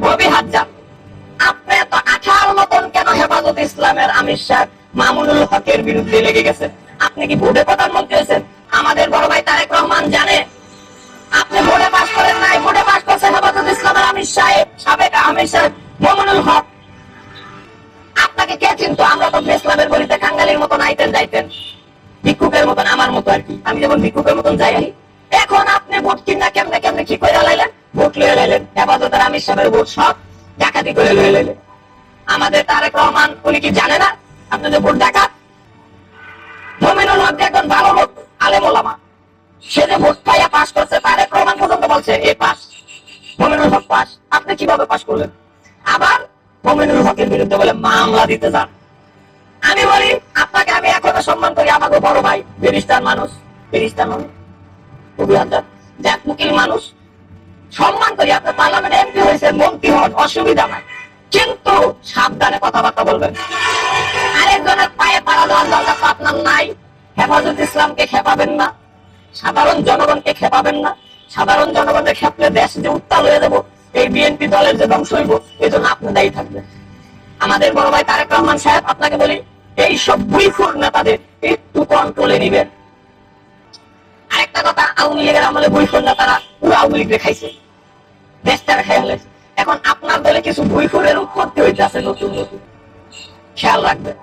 গভীর হাত যান। আপনি এত আঠার মতন কেন হেফাজত ইসলামের আমির সাহেব মামুনুল হকের বিরুদ্ধে লেগে গেছেন? আপনি কি ভোটে প্রধানমন্ত্রী হয়েছেন? আমাদের বড় ভাই তারেক রহমান জানে আপনি ভোটে পাস করেন নাই। ভোটে পাস করছে হেফাজত ইসলামের আমির সাহেব, সাবেক আমির সাহেব মামুনুল হক। আপনাকে কে চিনতো? আমরা তো ইসলামের গলিতে কাঙ্গালির মতন আইতেন যাইতেন, ভিক্ষুকের মতন, আমার মতো আর কি। আমি যেমন ভিক্ষুকের মতন যাই। এখন আপনি ভোট কিনা কেমনে কেমনে কি করে লাইলেন? ভোট লয়ে লাইলেন, হেফাজতের আমির সাহেবের ভোট সব ডাকাতি করে লয়ে লাইলেন। আমাদের তারেক রহমান উনি কি জানে না আপনি যে ভোট ডাকাত? মুমিনুল হক একজন ভালো লোক, আলেম ওলামা, সে যে ভোট পাইয়া পাস করছে, তারেক রহমান পর্যন্ত বলছে এ পাস, মুমিনুল হক পাস। আপনি কিভাবে পাস করলেন? আবার মুমিনুল হকের বিরুদ্ধে বলে মামলা দিতে যান। আমি বলি আপনাকে আমি এখনো সম্মান করি, আমাকে বড় ভাই, ব্যারিস্টার মানুষ, ব্যারিস্টার মানুষ, উকিল মানুষ, সম্মান করি। আপনি পার্লামেন্টে এমপি হয়েছেন, মন্ত্রী হন, অসুবিধা নাই, কিন্তু সাবধানে কথাবার্তা বলবেন। আরেকজনের পায়ে পাড়া দেওয়ার দরকার আপনার নাই। হেফাজত ইসলামকে খেপাবেন না, সাধারণ জনগণকে খেপাবেন না। সাধারণ জনগণকে খেপলে দেশ যে উত্তাল হয়ে যাবো, এই বিএনপি দলের যে ধ্বংস হইব, এই জন্য আপনি দায়ী থাকবেন। আমাদের বড় ভাই তারেক রহমান সাহেব আপনাকে বলি, এইসব বুইখোর নেতাদের একটু কন্ট্রোলে নিবেন। আরেকটা কথা, আওয়ামী লীগের আমলে বুইখোর নেতারা পুরো আওয়ামী লীগ রেখাইছে, দেশটা রেখাই হলেছে। এখন আপনার দলে কিছু বুইখোরের উৎপত্তি হইতে আছে নতুন নতুন, খেয়াল রাখবেন।